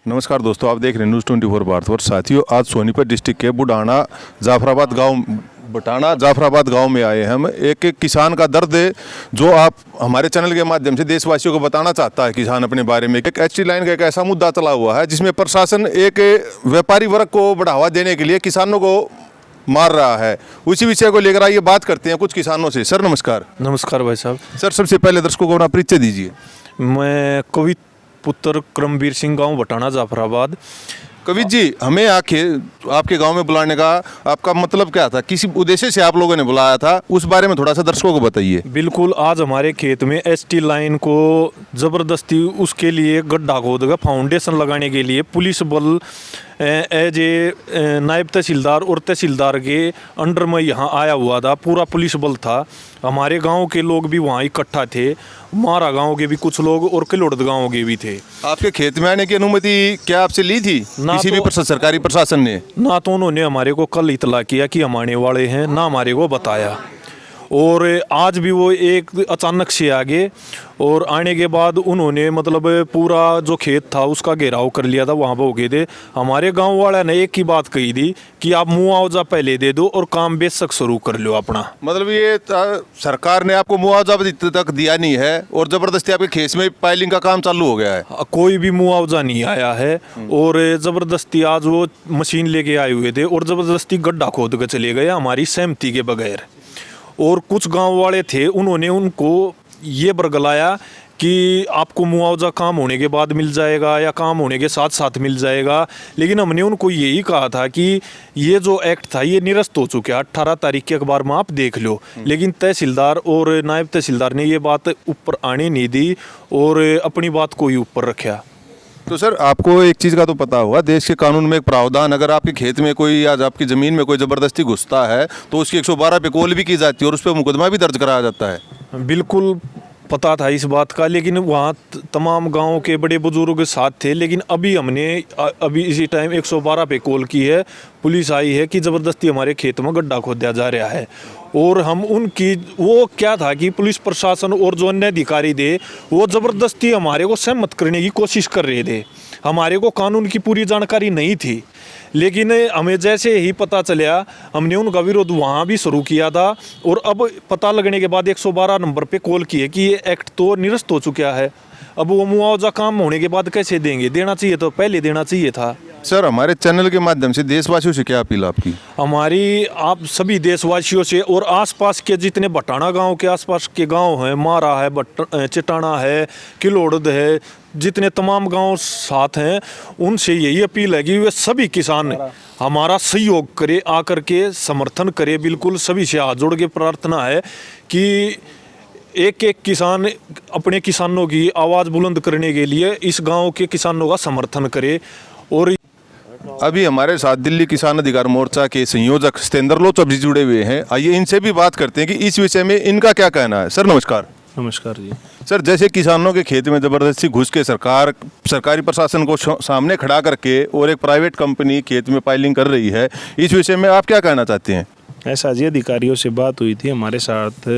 नमस्कार दोस्तों, आप देख रहे हैं न्यूज़ 24 भारतवर्ष। साथियों, आज सोनीपत डिस्ट्रिक्ट के बटाना जाफराबाद गांव में आए हैं हम। एक किसान का दर्द है जो आप हमारे चैनल के माध्यम से देशवासियों को बताना चाहता है। किसान अपने बारे में एक एचटी लाइन का एक ऐसा मुद्दा चला हुआ है जिसमें प्रशासन एक व्यापारी वर्ग को बढ़ावा देने के लिए किसानों को मार रहा है। उसी विषय को लेकर आइए बात करते हैं कुछ किसानों से। सर नमस्कार। नमस्कार भाई साहब। सर, सबसे पहले दर्शकों को अपना परिचय दीजिए। मैं कवित पुत्र क्रमवीर सिंह, गांव बटाना जाफराबाद। कवित जी, हमें आपके गांव में बुलाने का आपका मतलब क्या था? किसी उद्देश्य से आप लोगों ने बुलाया था, उस बारे में थोड़ा सा दर्शकों को बताइए। बिल्कुल, आज हमारे खेत में एसटी लाइन को ज़बरदस्ती उसके लिए गड्ढा खोदकर फाउंडेशन लगाने के लिए पुलिस बल एज ए नायब तहसीलदार और तहसीलदार के अंडर में यहाँ आया हुआ था। पूरा पुलिस बल था। हमारे गांव के लोग भी वहाँ इकट्ठा थे। मारा गांव के भी कुछ लोग और किलोड़ गांव के भी थे। आपके खेत में आने की अनुमति क्या आपसे ली थी किसी भी सरकारी प्रशासन ने? ना तो उन्होंने हमारे को कल इतला किया कि हम आने वाले हैं, ना हमारे को बताया। और आज भी वो एक अचानक से आ गए और आने के बाद उन्होंने मतलब पूरा जो खेत था उसका घेराव कर लिया था। वहाँ पर हो गए थे। हमारे गांव वाले ने एक ही बात कही थी कि आप मुआवजा पहले दे दो और काम बेशक शुरू कर लो अपना। मतलब ये सरकार ने आपको मुआवजा तक दिया नहीं है और जबरदस्ती आपके खेत में पाइलिंग का काम चालू हो गया है? कोई भी मुआवजा नहीं आया है और जबरदस्ती आज वो मशीन लेके आए हुए थे और जबरदस्ती गड्ढा खोद कर चले गए हमारी सहमति के बगैर। और कुछ गांव वाले थे, उन्होंने उनको ये बरगलाया कि आपको मुआवजा काम होने के बाद मिल जाएगा या काम होने के साथ साथ मिल जाएगा। लेकिन हमने उनको यही कहा था कि ये जो एक्ट था ये निरस्त हो चुका है, 18 तारीख के अखबार में आप देख लो। लेकिन तहसीलदार और नायब तहसीलदार ने ये बात ऊपर आने नहीं दी और अपनी बात को ही ऊपर रखा। तो सर, आपको एक चीज़ का तो पता होगा, देश के कानून में एक प्रावधान, अगर आपके खेत में कोई या आपकी ज़मीन में कोई ज़बरदस्ती घुसता है तो उसकी 112 पे कॉल भी की जाती है और उस पर मुकदमा भी दर्ज कराया जाता है। बिल्कुल पता था इस बात का, लेकिन वहाँ तमाम गांव के बड़े बुजुर्ग साथ थे। लेकिन अभी इसी टाइम 112 पे कॉल की है, पुलिस आई है कि ज़बरदस्ती हमारे खेत में गड्ढा खोदा जा रहा है। और हम उनकी वो क्या था कि पुलिस प्रशासन और जो अन्य अधिकारी थे वो ज़बरदस्ती हमारे को सहमत करने की कोशिश कर रहे थे। हमारे को कानून की पूरी जानकारी नहीं थी, लेकिन हमें जैसे ही पता चला हमने उनका विरोध वहाँ भी शुरू किया था। और अब पता लगने के बाद 112 नंबर पे कॉल की है कि ये एक्ट तो निरस्त हो चुका है। अब वो मुआवजा काम होने के बाद कैसे देंगे? देना चाहिए तो पहले देना चाहिए था। सर, हमारे चैनल के माध्यम से देशवासियों से क्या अपील आपकी? हमारी आप सभी देशवासियों से और आसपास के जितने बटाना गांव के आसपास के गांव हैं, मारा है, चटाना है, किलोड़ है, जितने तमाम गांव साथ हैं, उनसे यही अपील है कि वे सभी किसान हमारा सहयोग करे, आकर के समर्थन करे। बिल्कुल सभी से हाथ जोड़ के प्रार्थना है कि एक एक किसान अपने किसानों की आवाज़ बुलंद करने के लिए इस गांव के किसानों का समर्थन करे। और अभी हमारे साथ दिल्ली किसान अधिकार मोर्चा के संयोजक सतेंद्र लोचब जी जुड़े हुए हैं। आइए इनसे भी बात करते हैं कि इस विषय में इनका क्या कहना है। सर नमस्कार। नमस्कार जी। सर, जैसे किसानों के खेत में ज़बरदस्ती घुस के सरकारी प्रशासन को सामने खड़ा करके और एक प्राइवेट कंपनी खेत में पाइलिंग कर रही है, इस विषय में आप क्या कहना चाहते हैं? ऐसा जी, अधिकारियों से बात हुई थी हमारे साथ।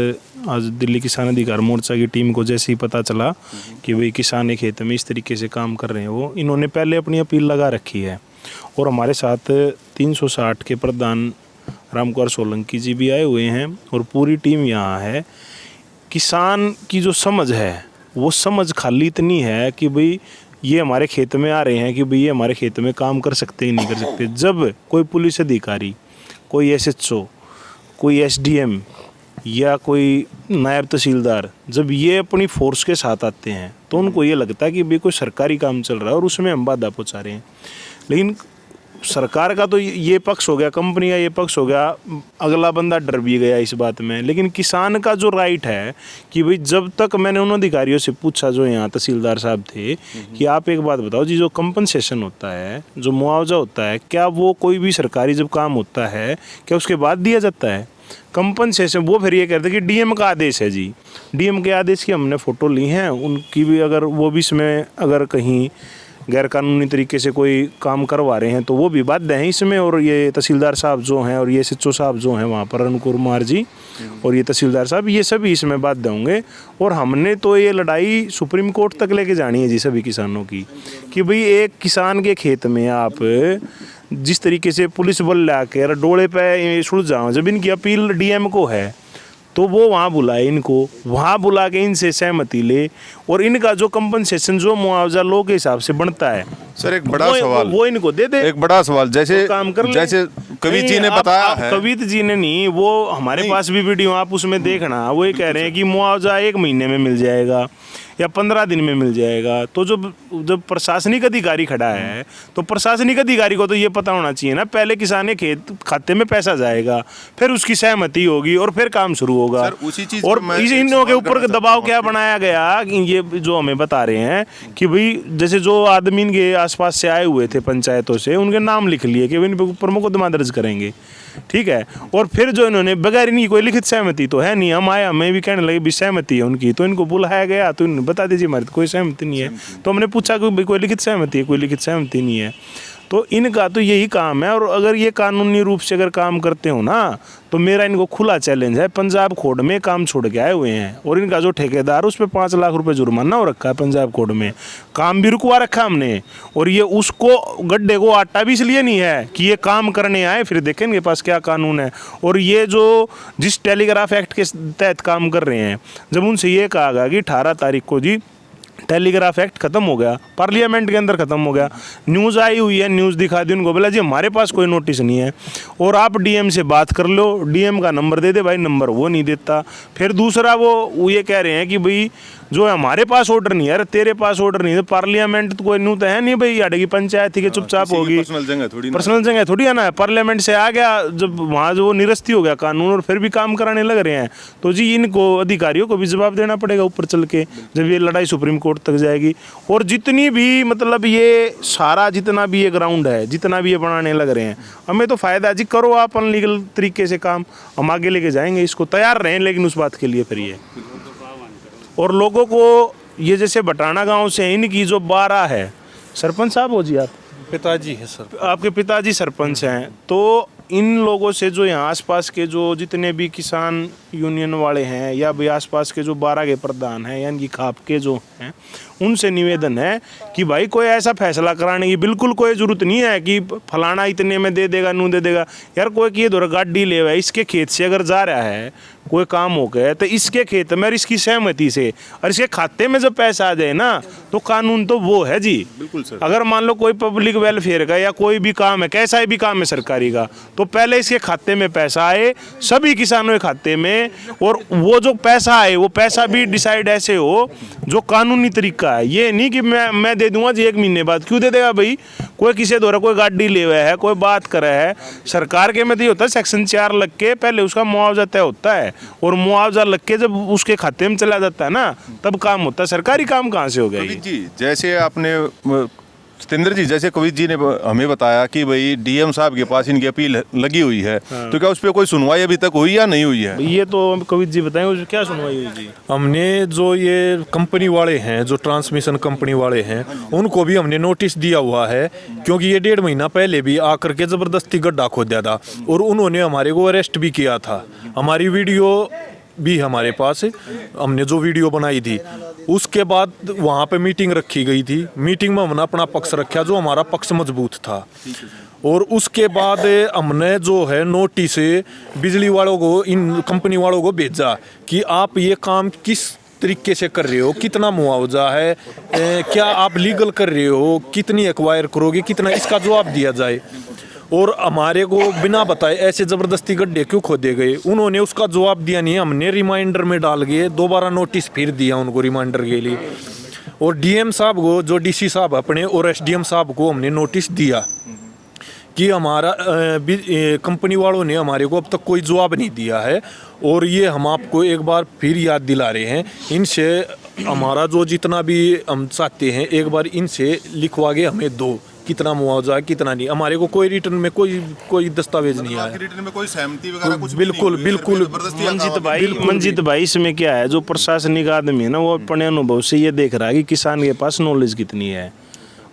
आज दिल्ली किसान अधिकार मोर्चा की टीम को जैसे ही पता चला कि भाई किसान के खेत में इस तरीके से काम कर रहे हैं, वो इन्होंने पहले अपनी अपील लगा रखी है। और हमारे साथ 360 के प्रधान रामकुमार सोलंकी जी भी आए हुए हैं और पूरी टीम यहाँ है। किसान की जो समझ है वो समझ खाली इतनी है कि भाई ये हमारे खेत में आ रहे हैं कि भाई ये हमारे खेत में काम कर सकते ही नहीं कर सकते। जब कोई पुलिस अधिकारी, कोई एसएचओ, कोई एसडीएम या कोई नायब तहसीलदार जब ये अपनी फोर्स के साथ आते हैं तो उनको ये लगता है कि भाई कोई सरकारी काम चल रहा है और उसमें हम बाधा पहुँचा रहे हैं। लेकिन सरकार का तो ये पक्ष हो गया, कंपनी का ये पक्ष हो गया, अगला बंदा डर भी गया इस बात में। लेकिन किसान का जो राइट है कि भाई जब तक मैंने उन अधिकारियों से पूछा जो यहाँ तहसीलदार साहब थे कि आप एक बात बताओ जी, जो कंपनसेशन होता है, जो मुआवजा होता है, क्या वो कोई भी सरकारी जब काम होता है क्या उसके बाद दिया जाता है? कंपनसेशन वो फिर ये कहते हैं कि डीएम का आदेश है जी। डीएम के आदेश की हमने फ़ोटो ली हैं उनकी भी, अगर वो भी इसमें अगर कहीं गैर कानूनी तरीके से कोई काम करवा रहे हैं तो वो भी बाध्य हैं इसमें। और ये तहसीलदार साहब जो हैं और ये SHO साहब जो हैं वहाँ पर अरुण कुमार जी और ये तहसीलदार साहब, ये सभी इसमें बाध्य होंगे। और हमने तो ये लड़ाई सुप्रीम कोर्ट तक लेके जानी है जी सभी किसानों की, कि भाई एक किसान के खेत में आप जिस तरीके से पुलिस बल लाकर डोले पे सुलझाओ, जब इनकी अपील DM को है तो वो वहाँ बुलाए, इनको वहाँ बुला के इनसे सहमति ले और इनका जो कंपनसेशन जो मुआवजा लो के हिसाब से बनता है सर एक बड़ा सवाल वो इनको दे दे। एक बड़ा सवाल जैसे काम कर ले। जैसे कवित जी ने बताया है, कवित जी ने नहीं, वो हमारे पास भी वीडियो आप उसमें देखना, वो ये कह रहे हैं कि मुआवजा 1 महीने में मिल जाएगा या 15 दिन में मिल जाएगा। तो जब प्रशासनिक अधिकारी खड़ा है तो प्रशासनिक अधिकारी को तो ये पता होना चाहिए ना, पहले किसान के खेत खाते में पैसा जाएगा, फिर उसकी सहमति होगी और फिर काम शुरू होगा। सर, उसी चीज और पर मैं इन लोगों के ऊपर दबाव क्या बनाया गया कि ये जो हमें बता रहे हैं कि भाई जैसे जो आदमी इनके आसपास से आए हुए थे पंचायतों से, उनके नाम लिख लिए कि इन ऊपर मुकदमा दर्ज करेंगे, ठीक है। और फिर जो इन्होंने बगैर इनकी कोई लिखित सहमति तो है नहीं, हम आए हमें भी कहने लगे भी सहमति है उनकी, तो इनको बुलाया गया तो इन्होंने बता दीजिए हमारी तो कोई सहमति नहीं है। तो हमने पूछा कि भाई कोई लिखित सहमति है, कोई लिखित सहमति नहीं है। तो इनका तो यही काम है। और अगर ये कानूनी रूप से अगर काम करते हो ना तो मेरा इनको खुला चैलेंज है, पंजाब कोर्ट में काम छोड़ के आए हुए हैं और इनका जो ठेकेदार उस पर 5 लाख रुपए जुर्माना हो रखा है पंजाब कोर्ट में, काम भी रुकवा रखा हमने। और ये उसको गड्ढे को आटा भी इसलिए नहीं है कि ये काम करने आए फिर देखें इनके पास क्या कानून है। और ये जो जिस टेलीग्राफ एक्ट के तहत काम कर रहे हैं, जब उनसे ये कहा गया कि 18 तारीख को जी टेलीग्राफ एक्ट खत्म हो गया, पार्लियामेंट के अंदर खत्म हो गया, न्यूज़ आई हुई है, न्यूज़ दिखा दी उनको, बोला जी हमारे पास कोई नोटिस नहीं है और आप DM से बात कर लो, DM का नंबर दे दे भाई, नंबर वो नहीं देता। फिर दूसरा वो ये कह रहे हैं कि भाई जो हमारे पास ऑर्डर नहीं है, अरे तेरे पास ऑर्डर नहीं है, पार्लियामेंट तो कोई न्यू तो है नहीं भाई, अड़ेगी पंचायत थी कि चुपचाप होगी, पर्सनल जगह थोड़ी है ना। पार्लियामेंट से आ गया जब वहाँ जो निरस्ती हो गया कानून और फिर भी काम कराने लग रहे हैं, तो जी इनको अधिकारियों को भी जवाब देना पड़ेगा ऊपर चल के जब ये लड़ाई सुप्रीम कोर्ट तक जाएगी। और जितनी भी मतलब ये सारा जितना भी ये ग्राउंड है, जितना भी ये बनाने लग रहे हैं, हमें तो फायदा जी, करो आप अनलीगल तरीके से काम, हम आगे लेके जाएंगे इसको, तैयार रहें लेकिन उस बात के लिए फिर ये। और लोगों को ये जैसे बटाना गांव से इनकी जो 12 है, सरपंच साहब हो जी आप? पिताजी है सर। आपके पिताजी सरपंच हैं, तो इन लोगों से जो यहाँ आसपास के जो जितने भी किसान यूनियन वाले हैं या भी आसपास के जो 12 के प्रधान हैं या इनकी खाप के जो हैं, उनसे निवेदन है कि भाई कोई ऐसा फैसला कराने की बिल्कुल कोई ज़रूरत नहीं है कि फलाना इतने में दे देगा, नू दे देगा। यार कोई किए दो गाड़ी ले हुआ है, इसके खेत से अगर जा रहा है कोई काम हो गया तो इसके खेत में और इसकी सहमति से और इसके खाते में जब पैसा आ जाए ना तो कानून तो वो है जी। बिल्कुल सर। अगर मान लो कोई पब्लिक वेलफेयर का या कोई भी काम है, कैसा भी काम है सरकारी का, तो पहले इसके खाते में पैसा आए सभी किसानों के खाते में, और वो जो पैसा आए वो पैसा भी डिसाइड ऐसे हो जो कानूनी तरीका है। ये नहीं कि मैं दे दूंगा जी 1 महीने बाद, क्यों दे देगा भाई? कोई किसी द्वारा कोई गाड़ी ले हुआ है, कोई बात कर रहा है, सरकार के में तो ये होता है सेक्शन 4 लग के पहले उसका मुआवजा तय होता है और मुआवजा लग के जब उसके खाते में चला जाता है ना तब काम होता है। सरकारी काम कहाँ से हो गया ये? जी जैसे आपने सतेंद्र जी, जैसे कवित जी ने हमें बताया कि भाई DM साहब के पास इनकी अपील लगी हुई है, तो क्या उस पर कोई सुनवाई अभी तक हुई या नहीं हुई है? ये तो कवित जी बताएं उस क्या सुनवाई हुई जी? हमने जो ये कंपनी वाले हैं, जो ट्रांसमिशन कंपनी वाले हैं, उनको भी हमने नोटिस दिया हुआ है, क्योंकि ये 1.5 महीना पहले भी आकर के ज़बरदस्ती गड्ढा खोद दिया था और उन्होंने हमारे को अरेस्ट भी किया था। हमारी वीडियो भी हमारे पास है, हमने जो वीडियो बनाई थी। उसके बाद वहाँ पे मीटिंग रखी गई थी, मीटिंग में हमने अपना पक्ष रखा जो हमारा पक्ष मजबूत था। और उसके बाद हमने जो है नोटिस बिजली वालों को, इन कंपनी वालों को भेजा कि आप ये काम किस तरीके से कर रहे हो, कितना मुआवजा है, क्या आप लीगल कर रहे हो, कितनी एक्वायर करोगे, कितना, इसका जवाब दिया जाए। और हमारे को बिना बताए ऐसे ज़बरदस्ती गड्ढे क्यों खोदे गए, उन्होंने उसका जवाब दिया नहीं। हमने रिमाइंडर में डाल के दोबारा नोटिस फिर दिया उनको रिमाइंडर के लिए। और DM साहब को, जो DC साहब अपने, और SDM साहब को हमने नोटिस दिया कि हमारा कंपनी वालों ने हमारे को अब तक कोई जवाब नहीं दिया है। और ये हम आपको एक बार फिर याद दिला रहे हैं, इनसे हमारा जो जितना भी हम चाहते हैं एक बार इनसे लिखवा के हमें दो, कितना मुआवजा है कितना नहीं। हमारे को कोई रिटर्न में कोई दस्तावेज नहीं आया, रिटर्न में कोई सहमति वगैरह कुछ बिल्कुल बिल्कुल। मंजित भाई इसमें क्या है, जो प्रशासनिक आदमी है ना वो अपने अनुभव से ये देख रहा है कि किसान के पास नॉलेज कितनी है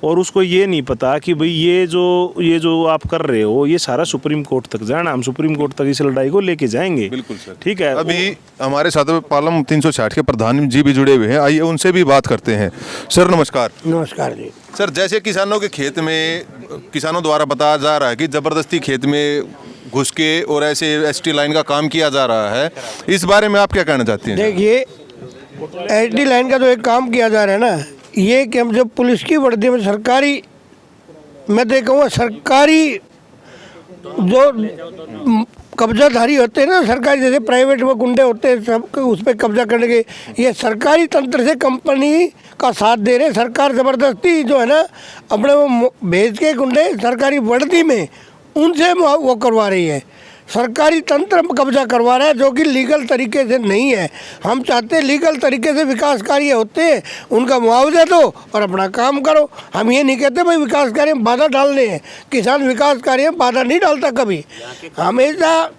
और उसको ये नहीं पता कि भाई ये जो आप कर रहे हो ये सारा सुप्रीम कोर्ट तक जाना, हम सुप्रीम कोर्ट तक इस लड़ाई को लेके जाएंगे। बिल्कुल सर। ठीक है। अभी हमारे साथ पालम 360 के प्रधान जी भी जुड़े हुए हैं, आइए उनसे भी बात करते हैं। सर नमस्कार। नमस्कार जी। सर जैसे किसानों के खेत में किसानों द्वारा बताया जा रहा है कि ज़बरदस्ती खेत में घुस के और ऐसे एसटी लाइन का काम किया जा रहा है, इस बारे में आप क्या कहना चाहती हैं? देखिए, एसटी लाइन का जो एक काम किया जा रहा है ना, ये कि हम जब पुलिस की वर्दी में सरकारी, मैं तो कहूँगा सरकारी जो कब्जाधारी होते हैं ना, सरकारी जैसे प्राइवेट में गुंडे होते हैं सब उस पर कब्जा करने के, ये सरकारी तंत्र से कंपनी का साथ दे रहे। सरकार ज़बरदस्ती जो है ना अपने वो भेज के गुंडे सरकारी वर्दी में उनसे वो करवा रही है, सरकारी तंत्र कब्जा करवा रहा है, जो कि लीगल तरीके से नहीं है। हम चाहते हैं लीगल तरीके से विकास कार्य होते हैं उनका मुआवजा दो और अपना काम करो। हम ये नहीं कहते भाई विकास कार्य में बाधा डालने हैं, किसान विकास कार्य में बाधा नहीं डालता कभी। हमेशा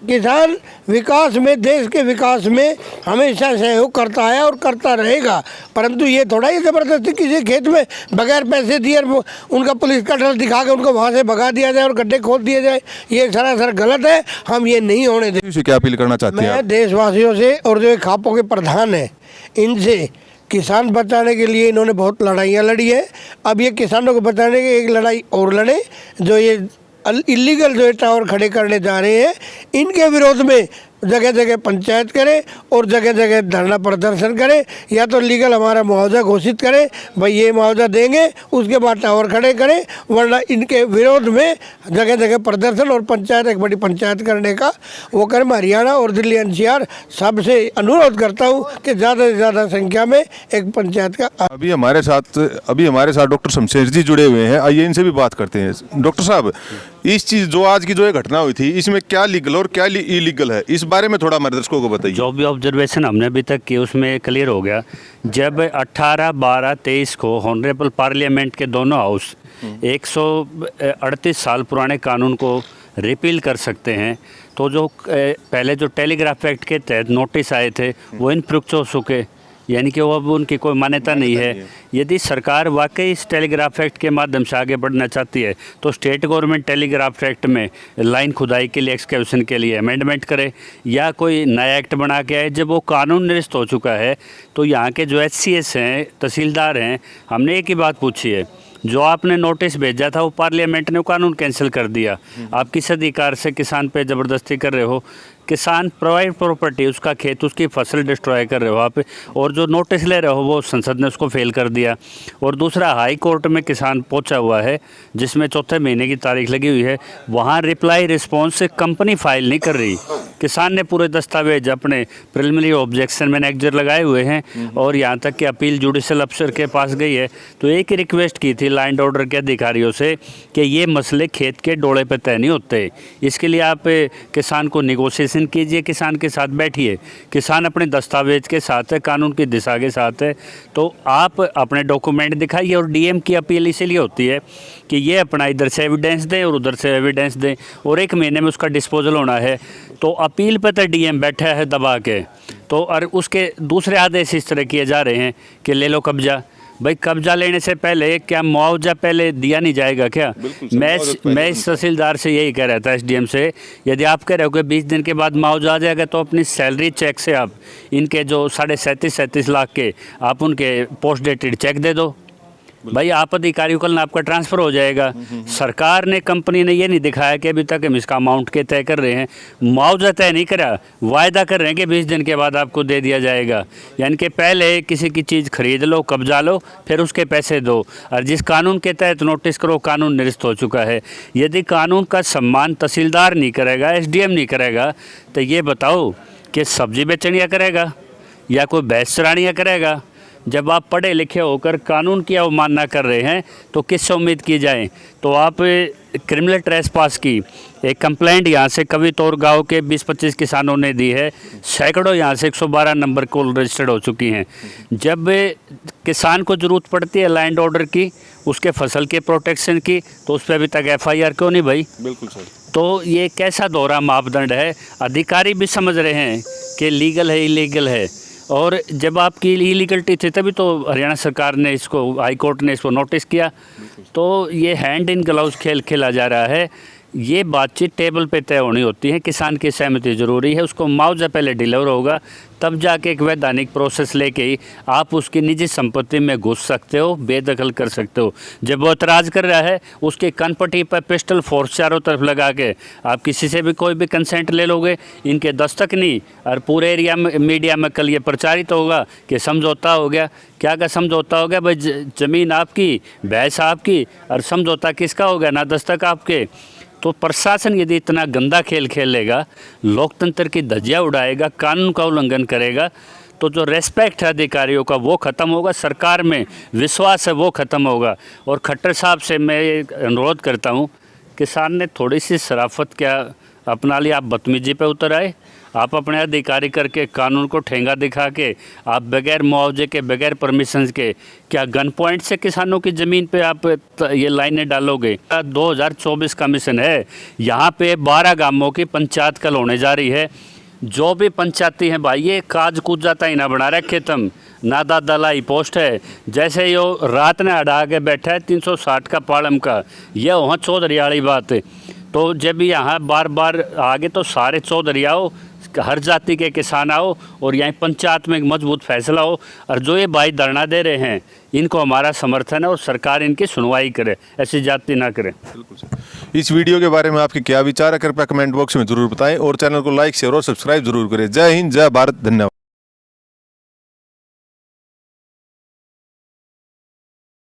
किसान विकास में, देश के विकास में हमेशा सहयोग करता है और करता रहेगा, परंतु ये थोड़ा ही ज़बरदस्ती किसी खेत में बगैर पैसे दिए उनका पुलिस का डर दिखा के उनको वहाँ से भगा दिया जाए और गड्ढे खोद दिए जाए, ये सरासर गलत है। हम ये नहीं होने देंगे। क्या अपील करना चाहते हैं? मैं देशवासियों से और जो खापों के प्रधान हैं इनसे, किसान बचाने के लिए इन्होंने बहुत लड़ाइयाँ लड़ी है, अब ये किसानों को बचाने की एक लड़ाई और लड़े। जो ये इलीगल जो टावर खड़े करने जा रहे हैं इनके विरोध में जगह जगह पंचायत करें और जगह जगह धरना प्रदर्शन करें, या तो लीगल हमारा मुआवजा घोषित करें, भाई ये मुआवजा देंगे, उसके बाद टावर खड़े करें, वरना इनके विरोध में जगह जगह प्रदर्शन और पंचायत, एक बड़ी पंचायत करने का वो करें। मैं हरियाणा और दिल्ली एनसीआर सबसे अनुरोध करता हूँ कि ज़्यादा से ज़्यादा संख्या में एक पंचायत का। अभी हमारे साथ डॉक्टर शमशेर जी जुड़े हुए हैं, आइए इनसे भी बात करते हैं। डॉक्टर साहब, इस चीज़ जो आज की जो ये घटना हुई थी इसमें क्या लीगल और क्या इलीगल है, इस बारे में थोड़ा हमारे दर्शकों को बताइए। जो भी ऑब्जर्वेशन हमने अभी तक की उसमें क्लियर हो गया। जब 18, 12, 23 को ऑनरेबल पार्लियामेंट के दोनों हाउस 138 साल पुराने कानून को रिपील कर सकते हैं, तो जो पहले जो टेलीग्राफ एक्ट के तहत नोटिस आए थे वो इनफ्रुक्ट हो चुके, यानी कि वो अब उनकी कोई मान्यता नहीं है। यदि सरकार वाकई इस टेलीग्राफ एक्ट के माध्यम से आगे बढ़ना चाहती है तो स्टेट गवर्नमेंट टेलीग्राफ एक्ट में लाइन खुदाई के लिए, एक्सकेवेशन के लिए अमेंडमेंट करे या कोई नया एक्ट बना के आए। जब वो कानून निरस्त हो चुका है तो यहाँ के जो HCS हैं, तहसीलदार हैं, हमने एक ही बात पूछी है, जो आपने नोटिस भेजा था वो पार्लियामेंट ने वो कानून कैंसिल कर दिया। आप किस अधिकार से किसान पे ज़बरदस्ती कर रहे हो? किसान प्राइवेट प्रॉपर्टी, उसका खेत, उसकी फसल डिस्ट्रॉय कर रहे हो आप, और जो नोटिस ले रहे हो वो संसद ने उसको फेल कर दिया। और दूसरा, हाई कोर्ट में किसान पहुंचा हुआ है जिसमें 4थे महीने की तारीख लगी हुई है, वहाँ रिप्लाई रिस्पॉन्स कंपनी फाइल नहीं कर रही। किसान ने पूरे दस्तावेज अपने प्रिलिमिनरी ऑब्जेक्शन में नेक्जर लगाए हुए हैं और यहाँ तक कि अपील जुडिशल अफसर के पास गई है। तो एक ही रिक्वेस्ट की थी लैंड ऑर्डर के अधिकारियों से कि ये मसले खेत के डोले पे तय नहीं होते, इसके लिए आप किसान को निगोशिएशन कीजिए, किसान के साथ बैठिए। किसान अपने दस्तावेज के साथ है, कानून की दिशा के साथ है, तो आप अपने डॉक्यूमेंट दिखाइए। और डीएम की अपील इसीलिए होती है कि ये अपना इधर से एविडेंस दें और उधर से एविडेंस दें, और 1 महीने में उसका डिस्पोजल होना है। तो अपील पर तो डीएम बैठा है दबा के, तो और उसके दूसरे आदेश इस तरह किए जा रहे हैं कि ले लो कब्जा। भाई कब्जा लेने से पहले क्या मुआवजा पहले दिया नहीं जाएगा क्या? मैं इस तहसीलदार से यही कह रहा था, SDM से, यदि आप कह रहे हो कि 20 दिन के बाद मुआवजा आ जाएगा तो अपनी सैलरी चेक से आप इनके जो 37.37 लाख के आप उनके पोस्ट डेटेड चेक दे दो। भाई आप अधिकारियों कल ना आपका ट्रांसफ़र हो जाएगा। सरकार ने, कंपनी ने ये नहीं दिखाया कि अभी तक हम इसका अमाउंट के तय कर रहे हैं, मुआवजा तय नहीं करा, वायदा कर रहे हैं कि 20 दिन के बाद आपको दे दिया जाएगा। यानी कि पहले किसी की चीज़ खरीद लो, कब्जा लो, फिर उसके पैसे दो। और जिस कानून के तहत नोटिस करो, कानून निरस्त हो चुका है। यदि कानून का सम्मान तहसीलदार नहीं करेगा, SDM नहीं करेगा, तो ये बताओ कि सब्जी बेचनिया करेगा या कोई भैंस चरानिया करेगा? जब आप पढ़े लिखे होकर कानून की अवमानना कर रहे हैं तो किससे उम्मीद की जाए? तो आप क्रिमिनल ट्रेसपास की एक कंप्लेंट यहाँ से कवितौर गांव के 20-25 किसानों ने दी है, सैकड़ों यहाँ से 112 नंबर कॉल रजिस्टर्ड हो चुकी हैं। जब किसान को ज़रूरत पड़ती है लैंड ऑर्डर की, उसके फसल के प्रोटेक्शन की, तो उस पर अभी तक FIR क्यों नहीं भाई? बिल्कुल सर। तो ये कैसा दोहरा मापदंड है? अधिकारी भी समझ रहे हैं कि लीगल है, इलीगल है, और जब आपकी इलीगलिटी थी तभी तो हरियाणा सरकार ने इसको, हाई कोर्ट ने इसको नोटिस किया। तो ये हैंड इन ग्लव्स खेल खेला जा रहा है। ये बातचीत टेबल पे तय होनी होती है, किसान की सहमति ज़रूरी है, उसको मुआवजा पहले डिलीवर होगा, तब जाके एक वैधानिक प्रोसेस लेके ही आप उसकी निजी संपत्ति में घुस सकते हो, बेदखल कर सकते हो। जब वो एतराज़ कर रहा है, उसके कनपट्टी पर पिस्टल फोर्स चारों तरफ लगा के आप किसी से भी कोई भी कंसेंट ले लोगे, इनके दस्तक नहीं, और पूरे एरिया में मीडिया में कल ये प्रचारित होगा कि समझौता हो गया। क्या का समझौता हो गया भाई? ज़मीन आपकी, भैंस आपकी, और समझौता किसका हो गया? ना दस्तक आपके। तो प्रशासन यदि इतना गंदा खेल खेलेगा, लोकतंत्र की धज्जियाँ उड़ाएगा, कानून का उल्लंघन करेगा, तो जो रेस्पेक्ट है अधिकारियों का वो ख़त्म होगा, सरकार में विश्वास है वो ख़त्म होगा। और खट्टर साहब से मैं अनुरोध करता हूँ, किसान ने थोड़ी सी शराफत क्या अपना लिया, आप बदतमीजी पे उतर आए। आप अपने अधिकारी करके कानून को ठेंगा दिखा के आप बगैर मुआवजे के, बगैर परमिशन के, क्या गन पॉइंट से किसानों की ज़मीन पे आप ये लाइनें डालोगे? 2024 का मिशन है, यहाँ पे 12 गांवों की पंचायत कल होने जा रही है। जो भी पंचायती हैं भाई, ये काज कूद जाता ही ना बना रखे तुम, ना दादालाई पोस्ट है। जैसे यो रात ने अड़ा के बैठा है 360 का पालम का, यह वहाँ चौधरी वाली बात है। तो जब यहाँ बार बार आगे तो सारे चौधरी आओ, हर जाति के किसान आओ, और यहाँ पंचायत में एक मजबूत फैसला हो। और जो ये भाई धरना दे रहे हैं, इनको हमारा समर्थन है, और सरकार इनकी सुनवाई करे, ऐसी जाति ना करे। इस वीडियो के बारे में आपके क्या विचार है, कृपया कमेंट बॉक्स में जरूर बताएं, और चैनल को लाइक शेयर और सब्सक्राइब जरूर करें। जय हिंद, जय भारत, धन्यवाद।